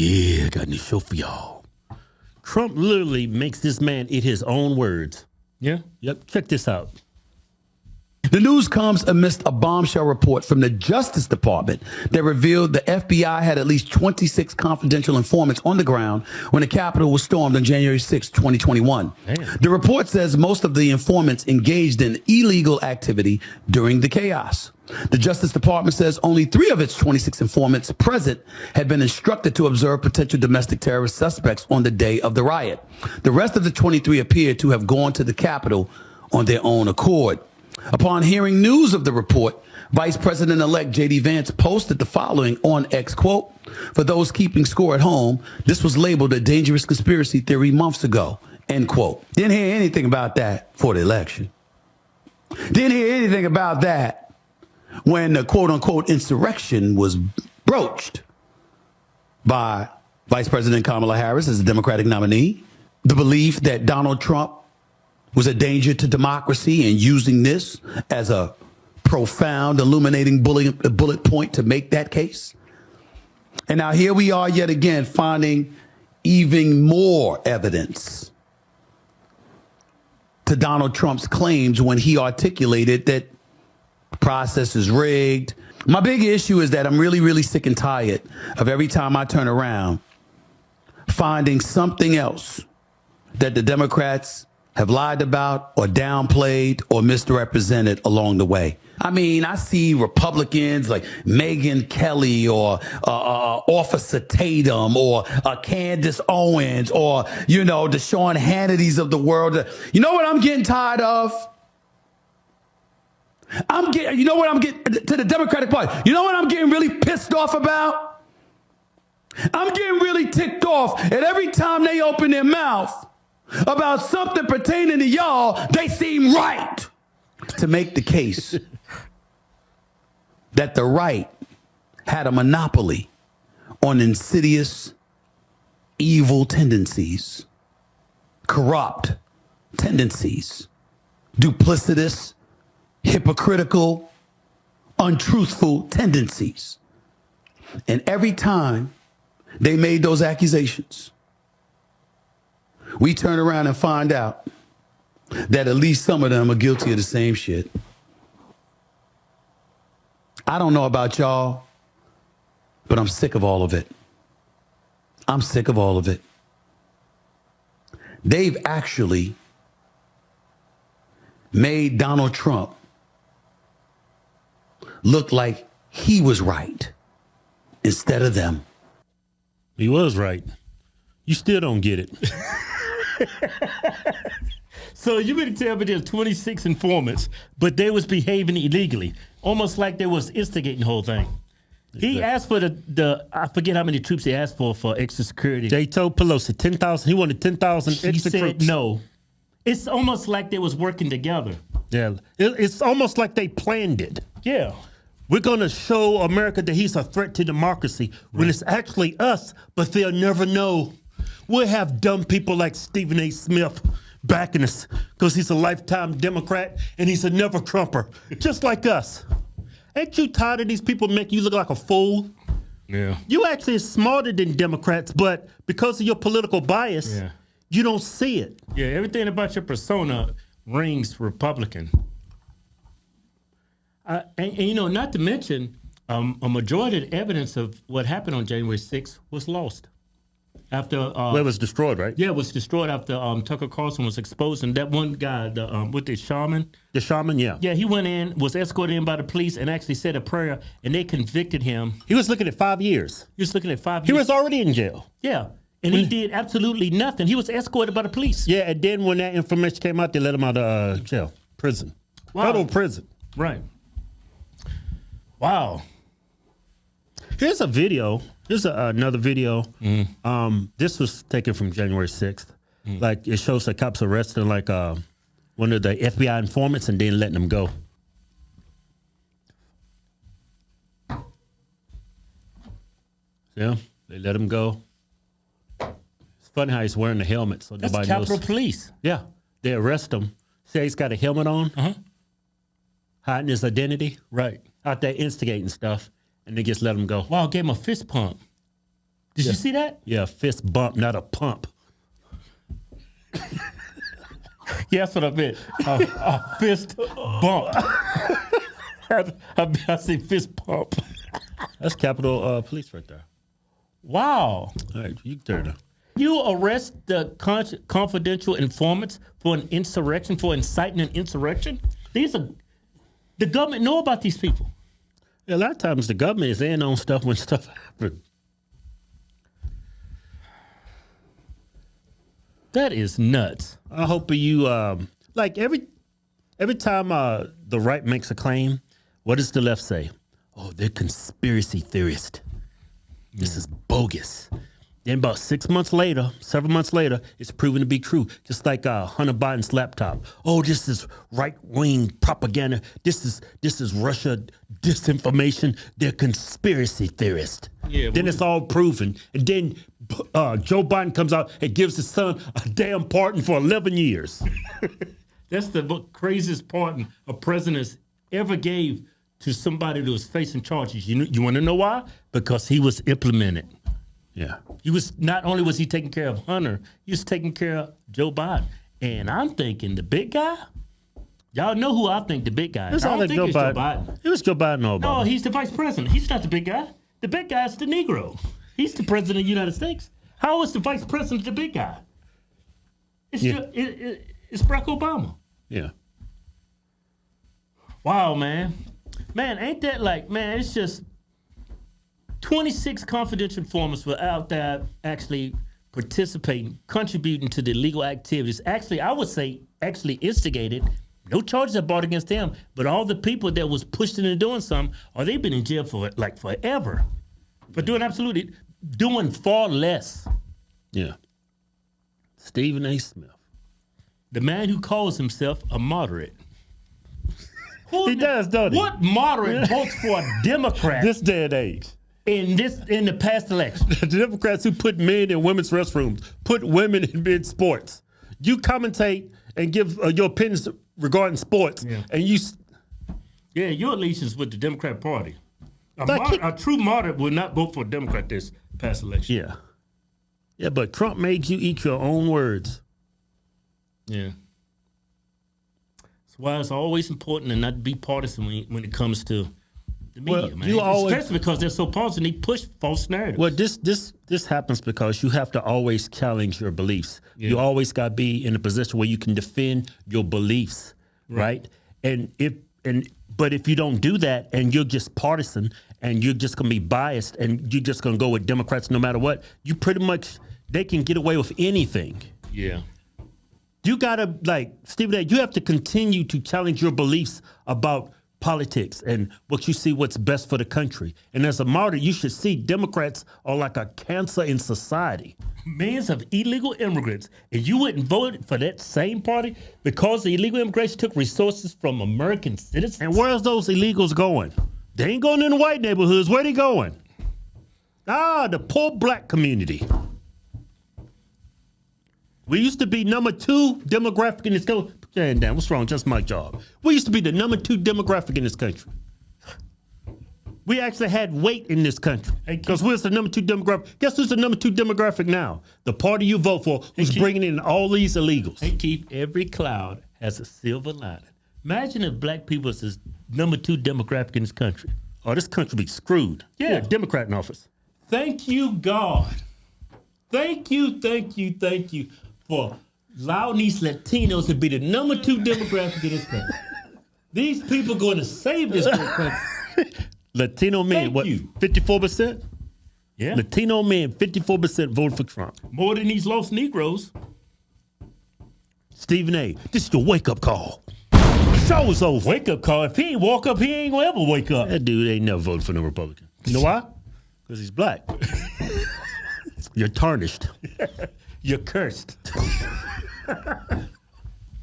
Yeah, I got a new show for y'all. Trump literally makes this man eat his own words. Yeah? Yep, check this out. The news comes amidst a bombshell report from the Justice Department that revealed the FBI had at least 26 confidential informants on the ground when the Capitol was stormed on January 6, 2021. Damn. The report says most of the informants engaged in illegal activity during the chaos. The Justice Department says only 3 of its 26 informants present had been instructed to observe potential domestic terrorist suspects on the day of the riot. The rest of the 23 appeared to have gone to the Capitol on their own accord. Upon hearing news of the report, Vice President-elect J.D. Vance posted the following on X, quote, "For those keeping score at home, this was labeled a dangerous conspiracy theory months ago," end quote. Didn't hear anything about that for the election. Didn't hear anything about that when the quote-unquote insurrection was broached by Vice President Kamala Harris as the Democratic nominee. The belief that Donald Trump was a danger to democracy and using this as a profound, illuminating bullet point to make that case. And now here we are yet again finding even more evidence to Donald Trump's claims when he articulated that the process is rigged. My big issue is that I'm really, really sick and tired of every time I turn around finding something else that the Democrats have lied about or downplayed or misrepresented along the way. I mean, I see Republicans like Megyn Kelly or Officer Tatum or Candace Owens or, the Sean Hannitys of the world. You know what I'm getting tired of? To the Democratic Party. You know what I'm getting really pissed off about? I'm getting really ticked off at every time they open their mouth about something pertaining to y'all, they seem right to make the case that the right had a monopoly on insidious, evil tendencies, corrupt tendencies, duplicitous, hypocritical, untruthful tendencies. And every time they made those accusations, we turn around and find out that at least some of them are guilty of the same shit. I don't know about y'all, but I'm sick of all of it. I'm sick of all of it. They've actually made Donald Trump look like he was right instead of them. He was right. You still don't get it. So you mean to tell me there's 26 informants, but they was behaving illegally, almost like they was instigating the whole thing. He asked for the I forget how many troops he asked for extra security. They told Pelosi 10,000. He wanted 10,000 extra He said troops. no. It's almost like they was working together. Yeah, it's almost like they planned it. Yeah. We're going to show America that he's a threat to democracy when it's actually us, but they'll never know. We'll have dumb people like Stephen A. Smith backing us because he's a lifetime Democrat and he's a never Trumper, just like us. Ain't you tired of these people making you look like a fool? Yeah. You actually are smarter than Democrats, but because of your political bias, you don't see it. Yeah, everything about your persona rings Republican. And not to mention, a majority of the evidence of what happened on January 6th was lost. After it was destroyed, right? Yeah, it was destroyed after Tucker Carlson was exposed. And that one guy, with the shaman. The shaman, yeah. Yeah, he went in, was escorted in by the police, and actually said a prayer, and they convicted him. He was looking at 5 years. He was looking at 5 years. He was already in jail. Yeah, and he did absolutely nothing. He was escorted by the police. Yeah, and then when that information came out, they let him out of jail, prison. Wow. Federal prison. Right. Wow. Here's a video. Here's another video. This was taken from January 6th. Like, it shows the cops arresting, like, one of the FBI informants and then letting them go. Yeah, they let him go. It's funny how he's wearing the helmet so That's nobody Capitol knows. Police. Yeah, they arrest him. Say he's got a helmet on, hiding his identity. Right. Out there instigating stuff, and they just let him go. Wow, gave him a fist pump. Did you see that? Yeah, fist bump, not a pump. Yeah, that's what I meant. A fist bump. I say fist pump. That's Capitol Police right there. Wow. All right, you can turn it. You arrest the confidential informants for an insurrection, for inciting an insurrection? The government know about these people. Yeah, a lot of times the government is in on stuff when stuff happens. That is nuts. I hope you like every time the right makes a claim, what does the left say? Oh, they're conspiracy theorists. This is bogus. Then about 7 months later, it's proven to be true. Just like Hunter Biden's laptop. Oh, this is right-wing propaganda. This is Russia disinformation. They're conspiracy theorists. Yeah, then it's all proven. And then Joe Biden comes out and gives his son a damn pardon for 11 years. That's the craziest pardon a president ever gave to somebody that was facing charges. You want to know why? Because he was implemented. Yeah. He was not only was he taking care of Hunter, he was taking care of Joe Biden. And I'm thinking the big guy. Y'all know who I think the big guy is. I don't think it's Joe Biden. It was Joe Biden or Obama. No, he's the vice president. He's not the big guy. The big guy is the Negro. He's the president of the United States. How is the vice president the big guy? It's it's Barack Obama. Yeah. Wow, man. Man, ain't that it's just 26 confidential informants were out there actually participating, contributing to the illegal activities. Actually, I would say instigated. No charges are brought against them, but all the people that was pushed into doing something, they've been in jail for forever. For doing far less. Yeah. Stephen A. Smith. The man who calls himself a moderate. He does, don't he? What moderate votes for a Democrat? This day and age. In the past election. The Democrats who put men in women's restrooms, put women in men's sports. You commentate and give your opinions regarding sports, and you... Yeah, your allegiance with the Democrat Party. A true moderate would not vote for a Democrat this past election. Yeah. Yeah, but Trump made you eat your own words. Yeah. That's why it's always important to not be partisan when it comes to the media, man. Especially because they're so partisan, they push false narratives. Well, this happens because you have to always challenge your beliefs. Yeah. You always got to be in a position where you can defend your beliefs, right? But if you don't do that and you're just partisan and you're just going to be biased and you're just going to go with Democrats no matter what, you pretty much, they can get away with anything. Yeah. You got to, Stephen A., you have to continue to challenge your beliefs about politics and what you see what's best for the country. And as a martyr, you should see Democrats are like a cancer in society. Millions of illegal immigrants, and you wouldn't vote for that same party because the illegal immigration took resources from American citizens? And where's those illegals going? They ain't going in the white neighborhoods. Where they going? The poor black community. We used to be number 2 demographic in this country. Put your hand down. What's wrong? Just my job. We used to be the number 2 demographic in this country. We actually had weight in this country because we're the number 2 demographic. Guess who's the number 2 demographic now? The party you vote for, who's bringing in all these illegals. Hey, Keith, every cloud has a silver lining. Imagine if black people was the number 2 demographic in this country. Oh, this country would be screwed. Yeah. Democrat in office. Thank you, God. Thank you for allowing these Latinos to be the number 2 demographic in this country. These people are going to save this country. Latino men, 54%? Yeah. Latino men, 54% voted for Trump. More than these lost Negroes. Stephen A., this is your wake-up call. Show's over. Wake-up call. If he ain't woke up, he ain't gonna ever wake up. That dude ain't never voted for no Republican. You know why? Because he's black. You're tarnished. You're cursed.